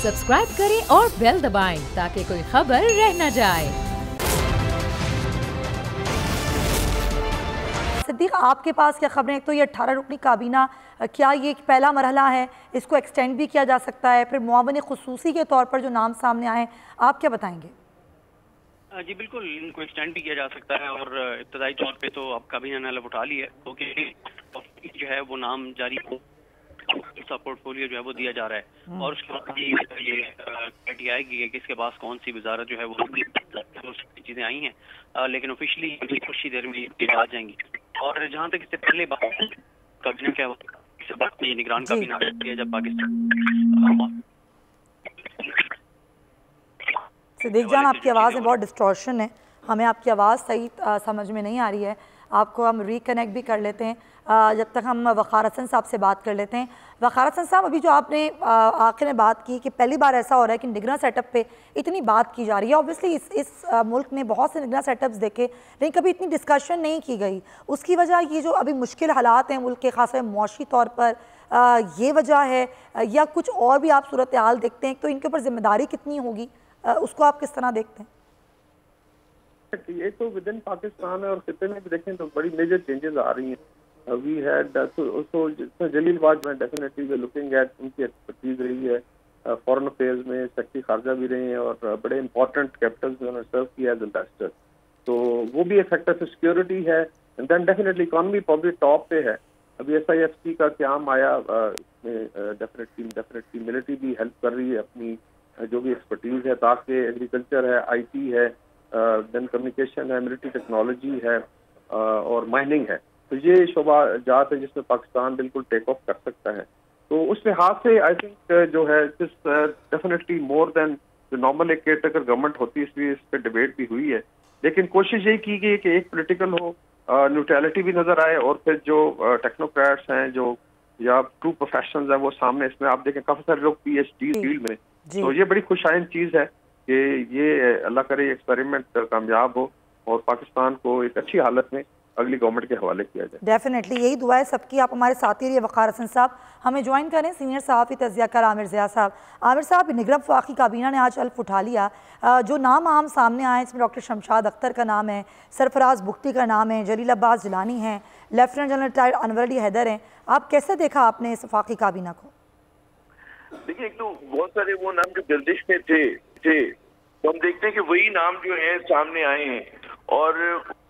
Subscribe करें और bell दबाएं ताकि कोई खबर रह न जाए। सिद्दीक, आपके पास क्या खबरें? एक तो ये 18 रुकनी काबीना, क्या ये एक पहला मरहला है, इसको एक्सटेंड भी किया जा सकता है? फिर मुआवन खुसूसी के तौर पर जो नाम सामने आए, आप क्या बताएंगे? जी बिल्कुल, इनको एक्सटेंड भी किया जा सकता है और इब्तदाई तौर पे तो अब काबीना ने हलफ उठा ली है, तो जो है वो नाम जारी उसका पोर्टफोलियो जो है वो दिया जा रहा है और उसके बाद ये पार्टी आएगी कि इसके पास कौन सी वजारत जो है वो चीजें आई हैं, लेकिन ऑफिशियली कुछ ही देर में आ जाएंगी। और जहाँ तक इससे पहले बात काबीना क्या इससे बात में निगरान काबीना किया जब पाकिस्तान। सिद्दीक जान, आपकी आवाज़ में बहुत डिस्टॉर्शन है, हमें आपकी आवाज़ सही समझ में नहीं आ रही है। आपको हम रिकनेक्ट भी कर लेते हैं, जब तक हम वक़ार हसन साहब से बात कर लेते हैं। वक़ार हसन साहब, अभी जो आपने आखिर में बात की कि पहली बार ऐसा हो रहा है कि निगरान सेटअप पे इतनी बात की जा रही है। ऑब्वियसली इस मुल्क ने बहुत से निगरान सेटअप्स देखे, लेकिन कभी इतनी डिस्कशन नहीं की गई। उसकी वजह ये जो अभी मुश्किल हालात हैं मुल्क के, ख़ासकर मुआशी तौर पर, ये वजह है या कुछ और भी आप सूरत हाल देखते हैं? तो इनके ऊपर जिम्मेदारी कितनी होगी, उसको आप किस तरह देखते हैं? ये तो विद इन पाकिस्तान है और खिते में भी देखें तो बड़ी मेजर चेंजेस आ रही हैं। We had so Jalil was में डेफिनेटली वी लुकिंग एट उनकी एक्सपर्टीज रही है फॉरेन अफेयर्स में, सेक्रेटरी खारजा भी रहे हैं और बड़े इंपॉर्टेंट कैपिटल्स में उन्होंने सर्व किया एज एम्बेसडर, तो वो भी एक फैक्टर से सिक्योरिटी है। And then definitely economy probably top पे है। अभी SIFC का क्याम आया, डेफिनेटली मिलिट्री भी हेल्प कर रही है अपनी जो भी एक्सपर्टीज है, ताकि एग्रीकल्चर है, IT है, देन कम्युनिकेशन है, मिलिट्री टेक्नोलॉजी है और माइनिंग है। तो ये शोबा जात है जिसमें पाकिस्तान बिल्कुल टेक ऑफ कर सकता है। तो उस लिहाज से आई थिंक जो है डेफिनेटली मोर देन जो नॉर्मल एक केयर टेकर गवर्नमेंट होती है, इसलिए इस पर डिबेट भी हुई है। लेकिन कोशिश यही की गई कि एक पोलिटिकल हो, न्यूट्रलिटी भी नजर आए और फिर जो टेक्नोक्रेट्स हैं जो या ट्रू प्रोफेशनल्स हैं वो सामने, इसमें आप देखें काफी सारे लोग PhD फील्ड में, तो ये बड़ी खुशाइन चीज है कि ये अल्लाह करे एक्सपेरिमेंट कामयाब हो और पाकिस्तान को एक अच्छी हालत में अगली गवर्नमेंट के हवाले किया जाए। डेफिनेटली यही दुआ है सबकी। आप हमारे साथी रहिए। वक़ार हसन साहब हमें ज्वाइन करें, सीनियर सहाफ़ी तज़कियाकार आमिर ज़िया साहब। आमिर साहब, निगरान वफाकी काबीना ने आज हल्फ उठा लिया। जो नाम आम सामने आए इसमें डॉक्टर शमशाद अख्तर का नाम है, सरफराज बुख्ती का नाम है, जलील अब्बास जिलानी हैं, lieutenant general retired Anwar Ali Haider हैं। आप कैसे देखा आपने इस वफाकी काबीना को? देखिए, एक तो बहुत सारे वो नाम जो गर्दिश में थे तो हम देखते हैं कि वही नाम जो है सामने आए हैं और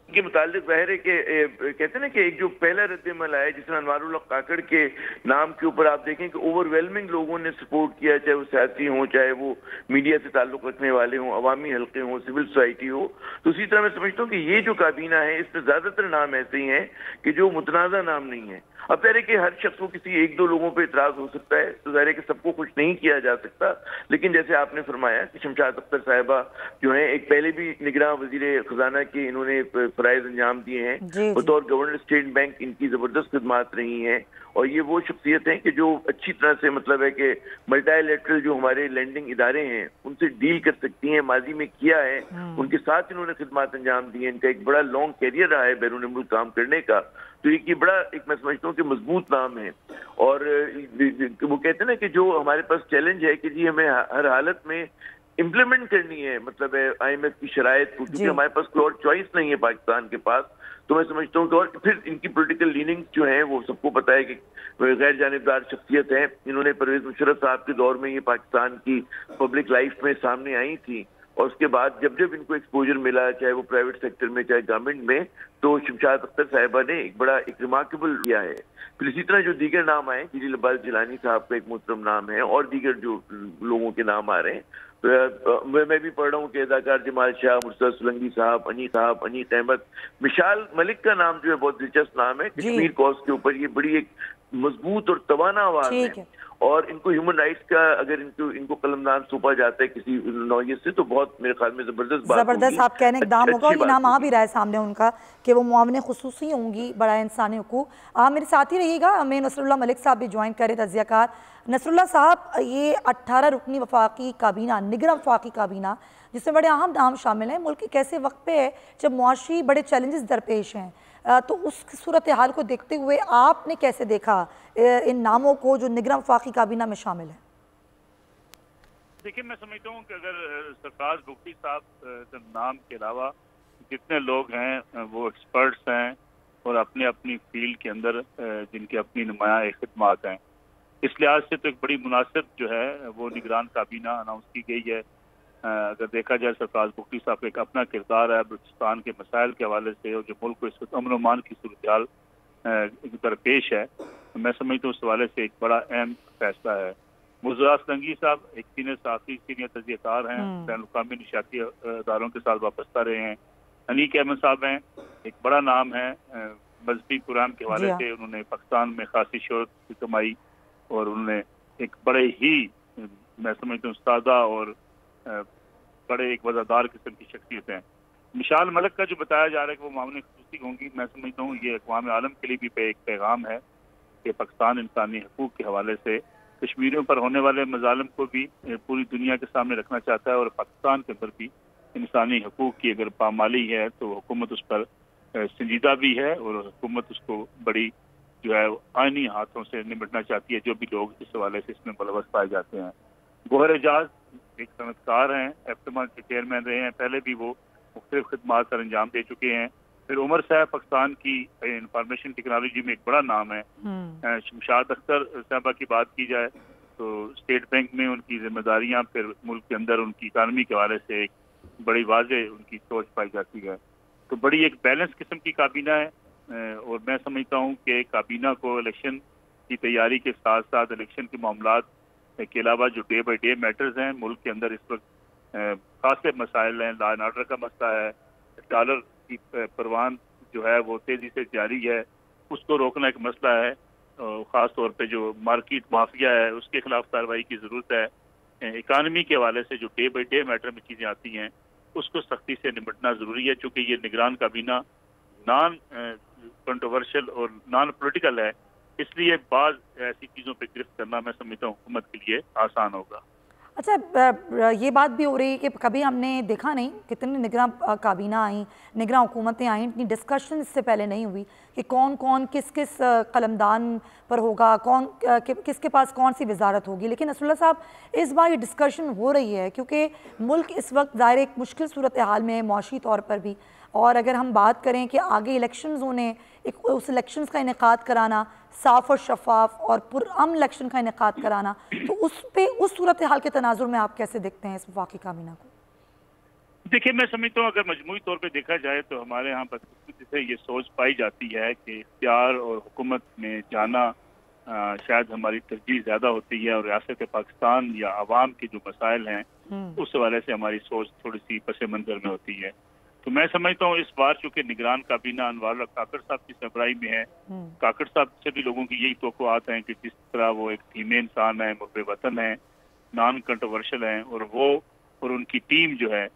के मुतालिक ज़ाहिर है कि कहते हैं ना कि एक जो पहला रद्द-ए-अमल आया जिसमें अनवारुल हक काकड़ के नाम के ऊपर आप देखें कि ओवरवेलमिंग लोगों ने सपोर्ट किया, चाहे वो सियासी हों, चाहे वो मीडिया से ताल्लुक़ रखने वाले हों, अवामी हल्के हों, सिविल सोसाइटी हो। तो उसी तरह मैं समझता हूँ कि ये जो काबीना है इसमें ज़्यादातर नाम ऐसे ही हैं कि जो मुतनाज़ा नाम नहीं है। अब ज़ाहिर है कि हर शख्स को किसी एक दो लोगों पर इतराज़ हो सकता है, तो ज़ाहिर है कि सबको खुश नहीं किया जा सकता, लेकिन जैसे आपने फरमाया कि शमशाद अख्तर साहिबा जो है एक पहले भी निगरान वज़ीर ख़जाना के इन्होंने फ़राइज़ अंजाम दिए हैं, बतौर गवर्नर स्टेट बैंक इनकी ज़बरदस्त खिदमात रही हैं और ये वो शख्सियत हैं कि जो अच्छी तरह से मतलब है कि मल्टीलैटरल जो हमारे लैंडिंग इदारे हैं उनसे डील कर सकती हैं, माजी में किया है, उनके साथ इन्होंने खिदमात अंजाम दी हैं। इनका एक बड़ा लॉन्ग कैरियर रहा है बैरून मुल्क काम करने का, तो ये बड़ा एक मैं समझता हूँ कि मजबूत नाम है। और वो कहते हैं ना कि जो हमारे पास चैलेंज है कि जी हमें हर हालत में इम्प्लीमेंट करनी है, मतलब है IMF की शराइत को, क्योंकि हमारे पास कोई और चॉइस नहीं है पाकिस्तान के पास। तो मैं समझता हूँ कि और फिर इनकी पॉलिटिकल लीनिंग जो है वो सबको पता है कि गैर जानिबदार शख्सियत है। इन्होंने परवेज मुशर्रफ साहब के दौर में ये पाकिस्तान की पब्लिक लाइफ में सामने आई थी और उसके बाद जब जब इनको एक्सपोजर मिला, चाहे वो प्राइवेट सेक्टर में चाहे गवर्नमेंट में, तो शमशाद अख्तर साहिबा ने एक बड़ा एक रिमार्केबल किया है। फिर इसी तरह जो दीगर नाम आए, जलील अब्बास जिलानी साहब का एक मोहतरम नाम है और दीगर जो लोगों के नाम आ रहे हैं, तो मैं भी पढ़ रहा हूँ कि अदाकार जमाल शाह, मुर्तज़ा सुलंगी साहब, अनीस अहमद, मिशाल मलिक का नाम जो है बहुत दिलचस्प नाम है, कश्मीर कॉज के ऊपर। ये बड़ी एक मजबूत और तवाना आवाज है और इनको ह्यूमन राइट्स का अगर इनको कलमदान सौंपा जाता है किसी नौयत से तो बहुत मेरे ख्याल में जबरदस्त आप कहने का दाम होगा। और ये नाम आ भी रहा है सामने उनका कि वो मुआवने खुसूसी होंगी, बड़ा इंसानी हुकूक। आप मेरे साथ ही रहिएगा। हमें नसरुल्लाह मलिक साहब भी ज्वाइन करे, तज़कियाकार। नसरुल्लाह साहब, ये 18 रुकनी वफाकी काबीना, निगरान वफाकी काबीना, जिसमें बड़े अहम नाम शामिल हैं, मुल्क के ऐसे वक्त पे है जब मुआशी बड़े चैलेंजेस दरपेश हैं, तो उस सूरत हाल को देखते हुए आपने कैसे देखा इन नामों को जो निगरान वफाकी काबीना में शामिल है? देखिए, मैं समझता हूँ कि अगर सरफराज बुगटी साहब के नाम के अलावा जितने लोग हैं वो एक्सपर्ट्स हैं और अपने अपनी फील्ड के अंदर जिनकी अपनी नुमाया खिदमात हैं, इस लिहाज से तो एक बड़ी मुनासिब जो है वो निगरान काबीना अनाउंस की गई है। अगर देखा जाए सरफराज बुगटी साहब का एक अपना किरदार है बलूचिस्तान के मसाइल के हवाले से, और जो मुल्क को इस वक्त अमन अमान की सूरत हाल दरपेश है, तो मैं समझता हूँ उस हवाले से एक बड़ा अहम फैसला है। मुर्तज़ा असलंगी साहब एक सीनियर साथी, सीनियर तजियाकार हैं, बैनुल-अक़वामी नशियाती इदारों के साथ वाबस्ता रहे हैं। अनीक अहमद साहब हैं, एक बड़ा नाम है मजहबी प्रोग्राम के हवाले से, उन्होंने पाकिस्तान में खासी शोहरत की कमाई और उन्होंने एक बड़े ही मैं समझता हूँ सादा और बड़े एक वज़ादार किस्म की शख्सियत हैं। मिशाल मलिक का जो बताया जा रहा है कि वो मामले खुसूसी होंगी, मैं समझता हूँ ये अक़वाम आलम के लिए भी एक पैगाम है कि पाकिस्तान इंसानी हकूक़ के हवाले से कश्मीरियों पर होने वाले मजालिम को भी पूरी दुनिया के सामने रखना चाहता है, और पाकिस्तान के अंदर भी इंसानी हकूक़ की अगर पामाली है तो हुकूमत उस पर संजीदा भी है, और हुकूमत उसको बड़ी जो है आईनी हाथों से निपटना चाहती है, जो भी लोग इस हवाले से इसमें मुलव्वस पाए जाते हैं। गोहर एजाज एक सनतकार हैं, एफ्टमा के चेयरमैन रहे हैं, पहले भी वो मुख्तलिफ खिदमात सर अंजाम दे चुके हैं। फिर उमर साहब पाकिस्तान की इंफॉर्मेशन टेक्नोलॉजी में एक बड़ा नाम है। शमशाद अख्तर साहबा की बात की जाए तो स्टेट बैंक में उनकी जिम्मेदारियां, फिर मुल्क के अंदर उनकी इकानमी के हवाले से एक बड़ी वाज़ेह उनकी सोच पाई जाती है। तो बड़ी एक बैलेंस किस्म की काबीना है, और मैं समझता हूँ कि काबीना को इलेक्शन की तैयारी के साथ साथ इलेक्शन के मामलात के अलावा जो डे बाई डे मैटर्स हैं मुल्क के अंदर, इस वक्त खासे मसाइल हैं। लॉ एंड ऑर्डर का मसला है, डॉलर की परवान जो है वो तेजी से जारी है, उसको रोकना एक मसला है। ख़ास तौर पे जो मार्केट माफिया है उसके खिलाफ कार्रवाई की ज़रूरत है। इकानमी के हवाले से जो डे बाई डे मैटर में चीज़ें आती हैं उसको सख्ती से निपटना ज़रूरी है, चूँकि ये निगरान काबीना नॉन कंट्रोवर्शियल और नॉन पॉलिटिकल है, इसलिए बाज़ ऐसी चीज़ों पर गिरफ्त करना मैं समझता हूँ हुकूमत के लिए आसान होगा। अच्छा, ये बात भी हो रही है कि कभी हमने देखा नहीं कितनी निगरान काबीना आई, निगरान हुकूमतें आई, इतनी डिस्कशन इससे पहले नहीं हुई कि कौन कौन किस किस कलमदान पर होगा, कौन किसके पास कौन सी वजारत होगी। लेकिन नसरुल्लाह साहब, इस बार ये डिस्कशन हो रही है क्योंकि मुल्क इस वक्त ज़ाहिर एक मुश्किल सूरत हाल में है मौशी तौर पर भी, और अगर हम बात करें कि आगे इलेक्शंस होने, एक उस इलेक्शंस का इनेकाद कराना, साफ़ और शफाफ और पुरअमन इलेक्शन का इनेकाद कराना, तो उस पे उस सूरत हाल के तनाजुर में आप कैसे देखते हैं इस वफाकी काबीना को? देखिए, मैं समझता हूँ अगर मजमूई तौर पे देखा जाए तो हमारे यहाँ बदकिस्मती से ये सोच पाई जाती है कि इख्तियार और हुकूमत में जाना शायद हमारी तरजीह ज़्यादा होती है, और रियासत पाकिस्तान या आवाम के जो मसाइल हैं उस हवाले से हमारी सोच थोड़ी सी पस मंज़र में होती है। तो मैं समझता हूँ इस बार चूंकि निगरान काबीना अनवर काकड़ साहब की सरबराही में है, काकड़ साहब से भी लोगों की यही तवक्कुआत हैं कि जिस तरह वो एक धीमे इंसान है, मुहब्बे वतन है, नॉन कंट्रोवर्शियल हैं, और वो और उनकी टीम जो है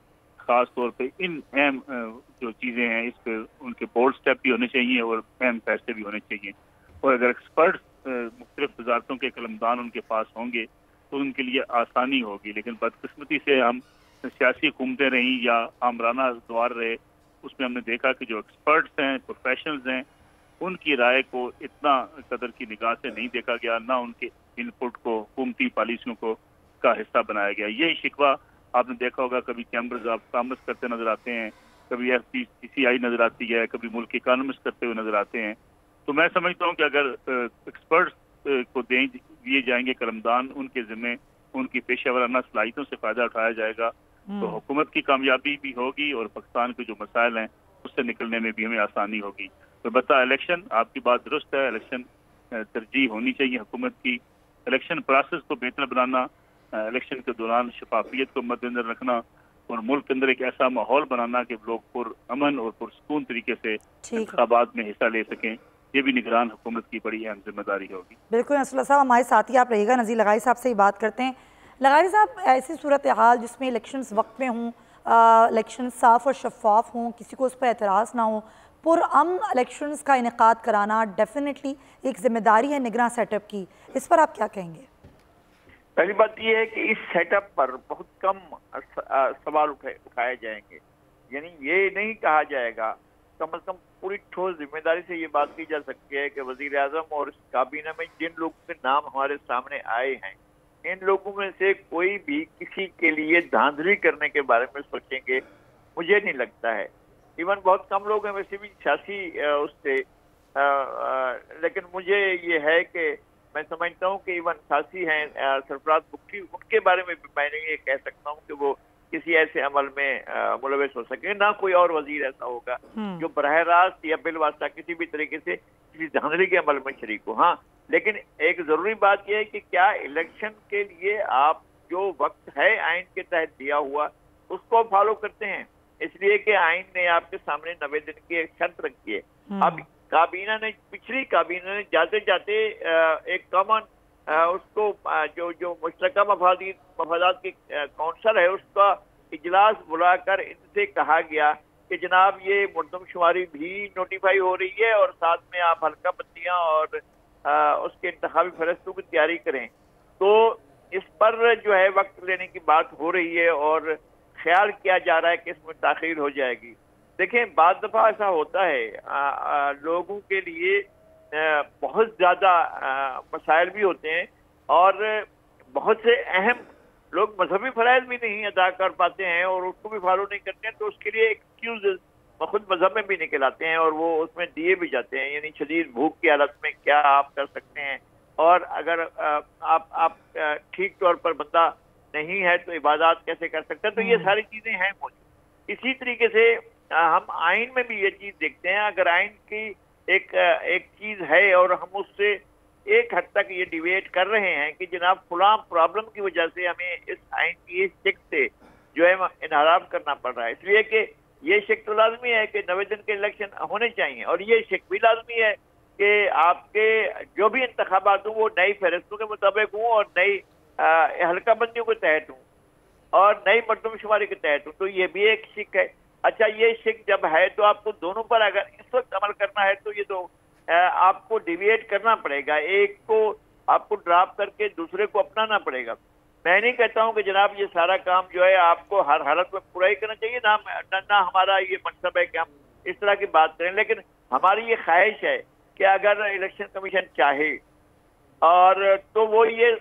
खास तौर पे इन अहम जो चीज़ें हैं इस पर उनके बोल्ड स्टेप भी होने चाहिए और अहम फैसले भी होने चाहिए। और अगर एक्सपर्ट मुख्तलिफ वजारतों के कलमदान उनके पास होंगे तो उनके लिए आसानी होगी। लेकिन बदकिस्मती से हम सियासी हुकूमतें रहीं या आमराना द्वार रहे, उसमें हमने देखा कि जो एक्सपर्ट्स हैं, प्रोफेशनल्स हैं, उनकी राय को इतना कदर की निगाह से नहीं देखा गया, ना उनके इनपुट को हुकूमती पॉलिसियों को का हिस्सा बनाया गया। ये शिकवा आपने देखा होगा, कभी चैम्बर्स ऑफ कॉमर्स करते नजर आते हैं, कभी FCCI नजर आती है, कभी मुल्क इकोनॉमिस्ट करते हुए नजर आते हैं। तो मैं समझता हूँ कि अगर एक्सपर्ट्स को दिए जाएंगे कलमदान, उनके जिम्मे उनकी पेशेवराना सलाहियतों से फायदा उठाया जाएगा तो हुकूमत की कामयाबी भी होगी और पाकिस्तान के जो मसाइल हैं उससे निकलने में भी हमें आसानी होगी। तो बता इलेक्शन, आपकी बात दुरुस्त है, इलेक्शन तरजीह होनी चाहिए हुकूमत की। इलेक्शन प्रोसेस को बेहतर बनाना, इलेक्शन के दौरान शफाफियत को मद्देनजर रखना और मुल्क के अंदर एक ऐसा माहौल बनाना कि लोग पुरअमन और पुरसकून तरीके से इंतखाबात में हिस्सा ले सकें, ये भी निगरान हुकूमत की बड़ी अहम जिम्मेदारी होगी। बिल्कुल नसरुल्लाह साहब, हमारे साथ ही आप रहिएगा। नज़ीर लगाई साहब से ही बात करते हैं। लगाई साहब, ऐसी सूरत हाल जिसमें इलेक्शंस वक्त में हों, इलेक्शन साफ़ और शफाफ हों, किसी को उस पर एतराज़ ना हो, पुरअमन इलेक्शंस का इनेकाद कराना डेफिनेटली एक जिम्मेदारी है निगरान सेटअप की, इस पर आप क्या कहेंगे? पहली बात यह है कि इस सेटअप पर बहुत कम सवाल उठाए जाएंगे, यानी ये नहीं कहा जाएगा, कम अज कम पूरी ठोस जिम्मेदारी से ये बात की जा सकती है कि वजीर आजम और इस काबीना में जिन लोगों के नाम हमारे सामने आए हैं इन लोगों में से कोई भी किसी के लिए धांधली करने के बारे में सोचेंगे, मुझे नहीं लगता है। इवन बहुत कम लोग हैं वैसे भी सियासी उससे, लेकिन मुझे ये है कि मैं समझता हूँ कि इवन सियासी हैं सरफराज बुख्ती, उनके बारे में भी मैं ये कह सकता हूँ कि वो किसी ऐसे अमल में मुलविस हो सके। ना कोई और वजीर ऐसा होगा जो बरह रास्त या बिलवास्ता किसी भी तरीके से किसी धांधली के अमल में शरीक हो। हाँ, लेकिन एक जरूरी बात यह है कि क्या इलेक्शन के लिए आप जो वक्त है आइन के तहत दिया हुआ उसको फॉलो करते हैं, इसलिए कि आइन ने आपके सामने 90 दिन की एक शर्त रखी है। अब पिछली काबीना ने जाते जाते एक कॉमन उसको जो मुश्तरका मफादात की काउंसिल है उसका इजलास बुलाकर इनसे कहा गया कि जनाब ये मुर्दमशुमारी भी नोटिफाई हो रही है और साथ में आप हल्का बत्तियां और उसके इंतखाबी फहरिस्तों की तैयारी करें। तो इस पर जो है वक्त लेने की बात हो रही है और ख्याल किया जा रहा है कि इसमें ताखीर हो जाएगी। देखें, बाद दफा ऐसा होता है लोगों के लिए बहुत ज्यादा मसाइल भी होते हैं और बहुत से अहम लोग मजहबी फराइज भी नहीं अदा कर पाते हैं और उसको भी फॉलो नहीं करते हैं, तो उसके लिए एक्सक्यूज खुद मजहब में भी निकल आते हैं और वो उसमें दिए भी जाते हैं। यानी शदीद भूख की हालत में क्या आप कर सकते हैं, और अगर आप ठीक तौर पर बंदा नहीं है तो इबादत कैसे कर सकते हैं। तो ये सारी चीजें हैं मौजूद। इसी तरीके से हम आइन में भी ये चीज देखते हैं। अगर आइन की एक चीज है और हम उससे एक हद तक ये डिबेट कर रहे हैं कि जनाब फलां प्रॉब्लम की वजह से हमें इस आइन की इस शिक से जो है इनहराफ करना पड़ रहा है, इसलिए कि ये शिक तो लाजमी है कि 90 दिन के इलेक्शन होने चाहिए और ये शिक भी लाजमी है कि आपके जो भी इंतखाबात हों वो नई फहरिस्तों के मुताबिक हों और नई हल्का बंदियों के तहत हों और नई मर्दमशुमारी के तहत हों। तो ये भी एक शिक है। अच्छा, ये शिक जब है तो आपको दोनों पर अगर इस वक्त अमल करना है तो ये तो आपको डिविएट करना पड़ेगा, एक को आपको ड्रॉप करके दूसरे को अपनाना पड़ेगा। मैं नहीं कहता हूं कि जनाब ये सारा काम जो है आपको हर हालत में पूरा ही करना चाहिए, ना हमारा ये मकसद है कि हम इस तरह की बात करें, लेकिन हमारी ये ख्वाहिश है कि अगर इलेक्शन कमीशन चाहे और तो वो ये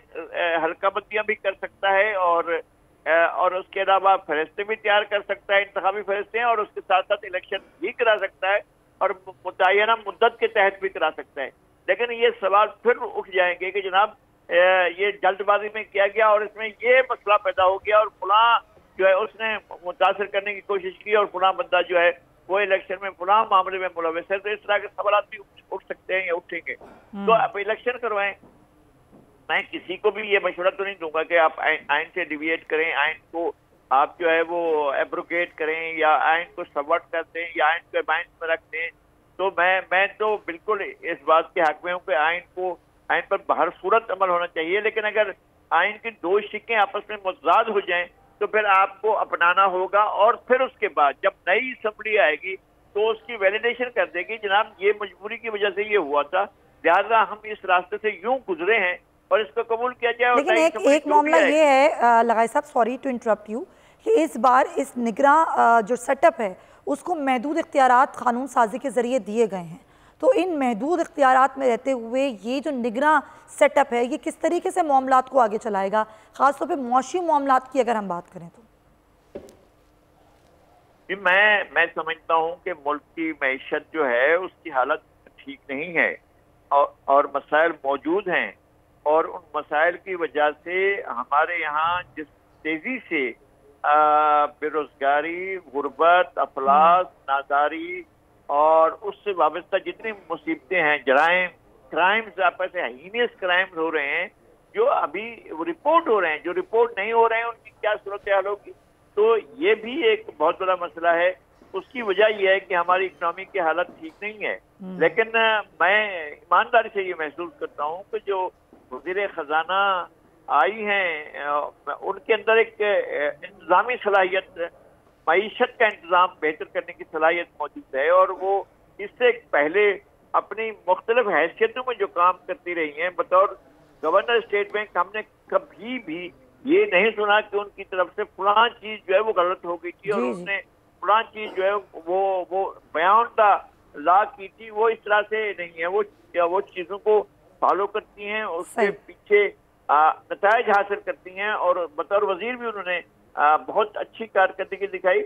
हल्का बंदियां भी कर सकता है और उसके अलावा फहरिस्तें भी तैयार कर सकता है, इंतखाबी फहरिस्तें, और उसके साथ साथ इलेक्शन भी करा सकता है और मुतय्यना मुद्दत के तहत भी करा सकता है। लेकिन ये सवाल फिर उठ जाएंगे कि जनाब ये जल्दबाजी में किया गया और इसमें ये मसला पैदा हो गया और फलां जो है उसने मुतासर करने की कोशिश की और फलां बंदा जो है वो इलेक्शन में फलां मामले में मुलविस है। तो इस तरह के सवाल भी उठ सकते हैं या उठेंगे। तो आप इलेक्शन करवाएं। मैं किसी को भी ये मशवरा तो नहीं दूंगा कि आप आइन से डिविएट करें, आइन को आप जो है वो एब्रोगेट करें या आइन को सबवर्ट कर दें या आइन को बाइंड में रख दें। तो मैं तो बिल्कुल इस बात के हक में हूँ कि आइन पर हर सूरत अमल होना चाहिए, लेकिन अगर आइन की दो शिकें आपस में मुतजाद हो जाएं तो फिर आपको अपनाना होगा और फिर उसके बाद जब नई असम्बली आएगी तो उसकी वैलिडेशन कर देगी जनाब ये मजबूरी की वजह से ये हुआ था, लिहाजा हम इस रास्ते से यूं गुजरे हैं और इसको कबूल किया जाए। लेकिन एक मामला ये है लगाई साहब, सॉरी टू इंटरप्ट यू, कि इस बार इस निगरां जो सेटअप है उसको महदूद इख्तियारात कानून साजी के ज़रिए दिए गए हैं। तो इन महदूद इख्तियारात में रहते हुए ये जो निगरां सेटअप है ये किस तरीके से मामलात को आगे चलाएगा, ख़ासतौर पे मुआशी मामलात की अगर हम बात करें तो? मैं समझता हूँ कि मुल्क की मैशत जो है उसकी हालत ठीक नहीं है और मसाइल मौजूद हैं और उन मसाइल की वजह से हमारे यहाँ जिस तेजी से बेरोजगारी, गुर्बत, अफलास, नादारी और उससे वाबस्ता जितनी मुसीबतें हैं, क्राइम्स आपस में हीनियस क्राइम्स हो रहे हैं जो अभी रिपोर्ट हो रहे हैं, जो रिपोर्ट नहीं हो रहे हैं उनकी क्या सूरत हाल होगी। तो ये भी एक बहुत बड़ा मसला है। उसकी वजह यह है कि हमारी इकनॉमी की हालत ठीक नहीं है। लेकिन मैं ईमानदारी से ये महसूस करता हूँ कि जो वज़ीर खजाना आई हैं उनके अंदर एक इंतजामी सलाहियत, मईशत का इंतजाम बेहतर करने की सलाहियत मौजूद है और वो इससे पहले अपनी मुख्तलिफ हैसियतों में जो काम करती रही हैं बतौर गवर्नर स्टेट बैंक, हमने कभी भी ये नहीं सुना कि उनकी तरफ से फलां चीज जो है वो गलत हो गई थी और उसने फलां चीज जो है वो बयान द लॉ की थी। वो इस तरह से नहीं है, वो चीजों को फॉलो करती हैं। उसके पीछे नताइज हासिल करती हैं, और बतौर वजीर भी उन्होंने बहुत अच्छी कारकर्दगी दिखाई।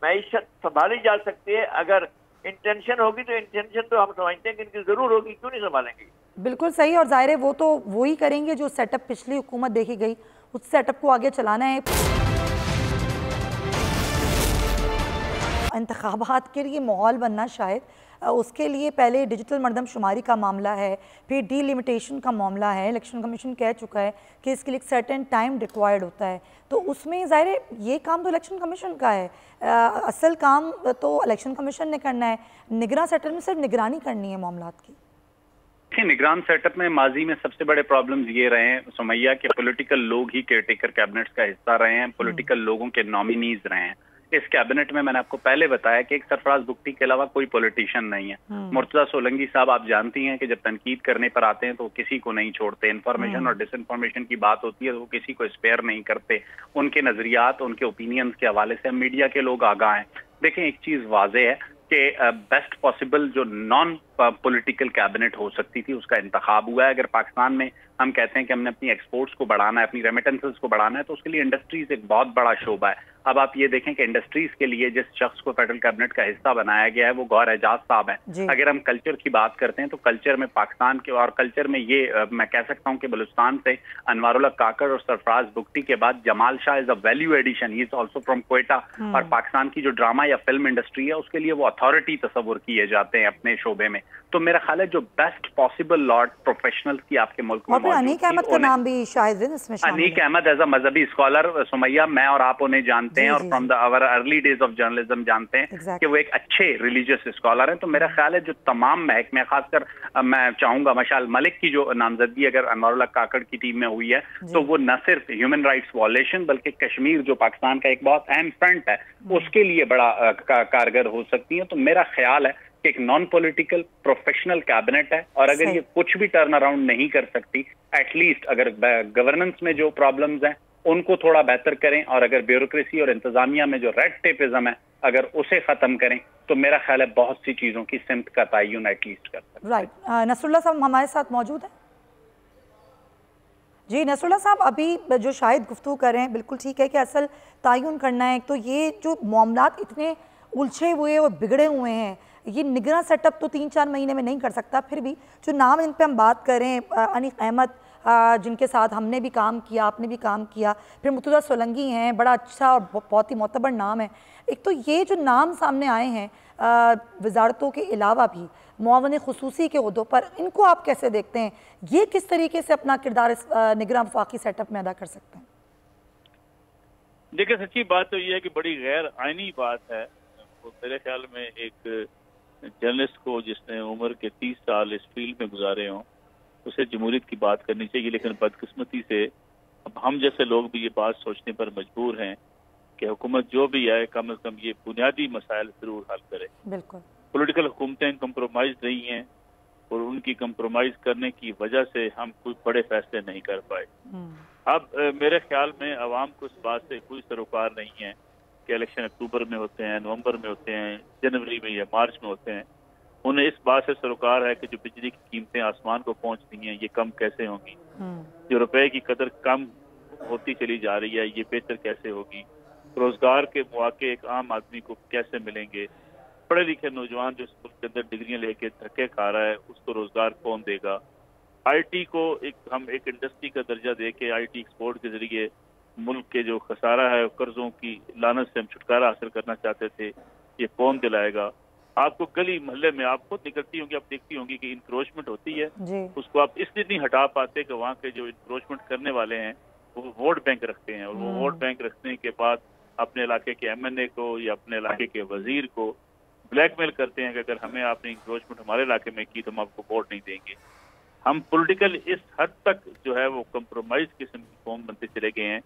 मईशत संभाली जा सकती है, अगर इंटेंशन होगी तो इंटेंशन तो हम समझते हैं कि इनकी जरूर होगी, क्यों नहीं संभालेंगे। बिल्कुल सही, और जाहिर है वो तो वही करेंगे जो सेटअप पिछली हुकूमत देखी गई, उस सेटअप को आगे चलाना है। इंतखाबात के लिए माहौल बनना शायद, उसके लिए पहले डिजिटल मरदमशुमारी का मामला है, फिर डीलिमिटेशन का मामला है। इलेक्शन कमीशन कह चुका है कि इसके लिए एक सर्टेन टाइम रिक्वायर्ड होता है, तो उसमें ज़ाहिर है ये काम तो इलेक्शन कमीशन का है। असल काम तो इलेक्शन कमीशन ने करना है, निगरान सेटअप में सिर्फ निगरानी करनी है मामलात की। निगरान सेटअप में माजी में सबसे बड़े प्रॉब्लम्स ये रहे हैं सुमैया के पॉलिटिकल लोग ही केयरटेकर कैबिनेट्स का हिस्सा रहे हैं, पॉलिटिकल लोगों के नॉमिनीज रहे हैं। इस कैबिनेट में मैंने आपको पहले बताया कि एक सरफराज बुगटी के अलावा कोई पॉलिटिशियन नहीं है। मुर्तजा सोलंकी साहब आप जानती हैं कि जब तनकीद करने पर आते हैं तो किसी को नहीं छोड़ते, इन्फॉर्मेशन और डिसइंफॉर्मेशन की बात होती है तो वो किसी को स्पेयर नहीं करते। उनके नजरियात, उनके ओपिनियंस के हवाले से मीडिया के लोग आगाह हैं। देखें, एक चीज वाजे है कि बेस्ट पॉसिबल जो नॉन पॉलिटिकल कैबिनेट हो सकती थी उसका इंतखाब हुआ है। अगर पाकिस्तान में हम कहते हैं कि हमने अपनी एक्सपोर्ट्स को बढ़ाना है, अपनी रेमिटेंसेस को बढ़ाना है, तो उसके लिए इंडस्ट्रीज एक बहुत बड़ा शोबा है। अब आप ये देखें कि इंडस्ट्रीज के लिए जिस शख्स को फेडरल कैबिनेट का हिस्सा बनाया गया है वो गौहर एजाज साहब हैं। अगर हम कल्चर की बात करते हैं तो कल्चर में पाकिस्तान के, और कल्चर में ये मैं कह सकता हूं कि बलूचिस्तान से अनवारुल्लाह काकड़ और सरफराज बुगटी के बाद Jamal Shah is a value addition, he is also from Quetta. और पाकिस्तान की जो ड्रामा या फिल्म इंडस्ट्री है उसके लिए वो अथॉरिटी तस्वुर किए जाते हैं अपने शोबे में। तो मेरा ख्याल है जो बेस्ट पॉसिबल लॉर्ड प्रोफेशनल्स की आपके मुल्क में, अनीक अहमद का नाम भी शायद इसमें शामिल है। अनीक अहमद एज अ मजहबी स्कॉलर सुमैया, मैं और आप उन्हें जानते हैं और from the our early days of journalism जानते हैं कि वो एक अच्छे रिलीजियस स्कॉलर हैं। तो मेरा ख्याल है जो तमाम महकमे, खासकर मैं चाहूंगा मशाल मलिक की जो नामजदगी अगर अनवारुल्लाह काकड़ की टीम में हुई है तो वो न सिर्फ ह्यूमन राइट्स वॉलेशन बल्कि कश्मीर जो पाकिस्तान का एक बहुत अहम फ्रंट है उसके लिए बड़ा कारगर हो सकती है। तो मेरा ख्याल है कि एक नॉन पॉलिटिकल प्रोफेशनल कैबिनेट है, और अगर ये कुछ भी टर्न अराउंड नहीं कर सकती, एटलीस्ट अगर गवर्नेंस में जो प्रॉब्लम्स हैं उनको थोड़ा बेहतर करें, और अगर ब्यूरोक्रेसी और इंतजामिया में जो रेड टेपिज्म है अगर उसे खत्म करें तो मेरा ख्याल है बहुत सी चीजों की सिमत का तयन एटलीस्ट कर सकते हैं। राइट, नसरुल्लाह साहब हमारे साथ मौजूद है। जी नसरुल्लाह साहब, अभी जो शायद गुफ्तगू कर रहे हैं बिल्कुल ठीक है कि असल तयन करना है। तो ये जो मामलात इतने उलझे हुए और बिगड़े हुए हैं, ये निगरान सेटअप तो 3-4 महीने में नहीं कर सकता। फिर भी जो नाम इन पे हम बात करें, अनीक अहमद जिनके साथ हमने भी काम किया, आपने भी काम किया, फिर मुर्तजा सोलंकी हैं, बड़ा अच्छा और बहुत ही मोतबर नाम है। एक तो ये जो नाम सामने आए हैं वजारतों के अलावा भी मुआवन खुसूसी के उहदों पर, इनको आप कैसे देखते हैं? ये किस तरीके से अपना किरदार इस निगरान वफाकी सेटअप में अदा कर सकते हैं? देखिए, सच्ची बात तो ये है कि बड़ी गैर आइनी बात है। तो मेरे ख्याल में एक जर्नलिस्ट को जिसने उम्र के 30 साल इस फील्ड में गुजारे हों उसे जमहूरियत की बात करनी चाहिए, लेकिन बदकिस्मती से अब हम जैसे लोग भी ये बात सोचने पर मजबूर हैं कि हुकूमत जो भी आए कम से कम ये बुनियादी मसाइल जरूर हल करे। बिल्कुल, पॉलिटिकल हुकूमतें कंप्रोमाइज नहीं हैं और उनकी कंप्रोमाइज करने की वजह से हम कोई बड़े फैसले नहीं कर पाए। अब मेरे ख्याल में अवाम को इस बात से कोई सरोकार नहीं है कि इलेक्शन अक्टूबर में होते हैं, नवंबर में होते हैं, जनवरी में या मार्च में होते हैं। उन्हें इस बात से सरोकार है कि जो बिजली की कीमतें आसमान को पहुंच रही हैं ये कम कैसे होंगी, जो रुपए की कदर कम होती चली जा रही है ये बेहतर कैसे होगी, रोजगार के मौके एक आम आदमी को कैसे मिलेंगे, पढ़े लिखे नौजवान जो स्कूल के अंदर डिग्रियां लेके धक्के खा रहा है उसको रोजगार कौन देगा, IT को हम एक इंडस्ट्री का दर्जा दे के IT एक्सपोर्ट के जरिए मुल्क के जो खसारा है कर्जों की लानत से हम छुटकारा हासिल करना चाहते थे ये कौन दिलाएगा। आपको गली मोहल्ले में आप खुद निकलती होंगी, आप देखती होंगी कि इंक्रोचमेंट होती है, उसको आप इसलिए नहीं हटा पाते कि वहाँ के जो इंक्रोचमेंट करने वाले हैं वो वोट बैंक रखते हैं, और वो वोट बैंक रखने के बाद अपने इलाके के MNA को या अपने इलाके के वजीर को ब्लैकमेल करते हैं कि अगर हमें आपने इंक्रोचमेंट हमारे इलाके में की तो हम आपको वोट नहीं देंगे। हम पॉलिटिकल इस हद तक जो है वो कंप्रोमाइज किस्म की कौम बनते चले गए हैं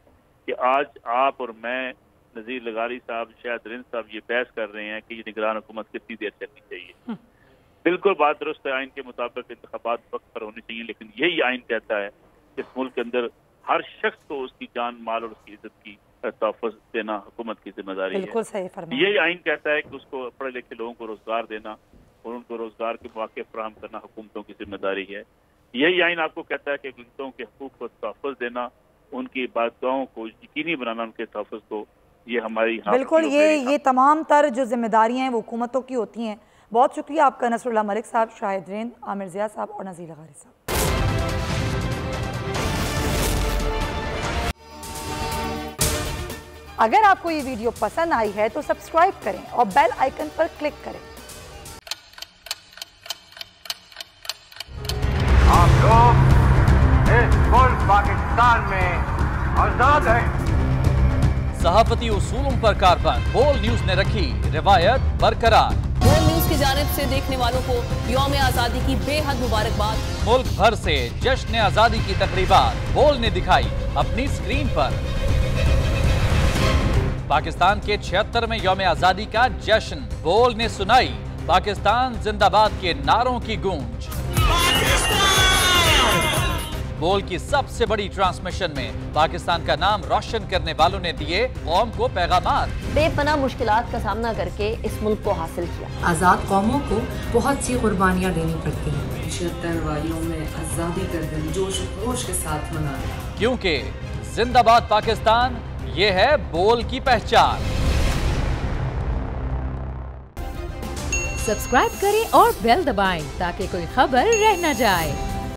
कि आज आप और मैं, नजीर लगारी साहब, शायद रिंद साहब ये बहस कर रहे हैं कि ये निगरान हुकूमत कितनी देर चलनी चाहिए। बिल्कुल बात दुरुस्त है, आइन के मुताबिक इंतखाबात वक्त पर होने चाहिए, लेकिन यही आइन कहता है कि इस मुल्क के अंदर हर शख्स को उसकी जान माल और उसकी इज्जत की तहफ़्फ़ुज़ देना हुकूमत की जिम्मेदारी है। बिल्कुल सही फरमाया। यही आइन कहता है कि उसको पढ़े लिखे लोगों को रोजगार देना और उनको रोजगार के मौके फराहम करना हुकूमतों की जिम्मेदारी है। यही आइन आपको कहता है कि गुंजों के हकूक को तहफ़्फ़ुज़ देना, उनकी इबादतों को यकीनी बनाना, उनके तहफ़्फ़ुज़ को, ये हमारी बिल्कुल ये तमाम तर जो जिम्मेदारियाँ हैं वो हुकूमतों की होती हैं। बहुत शुक्रिया आपका नसरुल्लाह मलिक साहब, शाहिद आमिर ज़िया साहब और नज़ीर लगारी साहब। अगर आपको ये वीडियो पसंद आई है तो सब्सक्राइब करें और बेल आइकन पर क्लिक करें। आप लोग इस मुल्क पाकिस्तान में आजाद हैं। सहाफती उसूलों पर कारबंद बोल न्यूज ने रखी रिवायत बरकरार। बोल न्यूज की जानिब से देखने वालों को यौम आजादी की बेहद मुबारकबाद। मुल्क भर से जश्न आजादी की तकरीबात बोल ने दिखाई अपनी स्क्रीन पर। पाकिस्तान के 76वें यौम आजादी का जश्न बोल ने सुनाई पाकिस्तान जिंदाबाद के नारों की गूंज। बोल की सबसे बड़ी ट्रांसमिशन में पाकिस्तान का नाम रोशन करने वालों ने दिए कौम को पैगामात। बेपनाह मुश्किलात का सामना करके इस मुल्क को हासिल किया। आजाद कौमों को बहुत सी कुर्बानियां देनी पड़ती हैं। 76 वालियों में आजादी का दिन जोश खरोश के साथ मनाया, क्योंकि जिंदाबाद पाकिस्तान ये है बोल की पहचान। सब्सक्राइब करें और बेल दबाएं ताकि कोई खबर रह न जाए।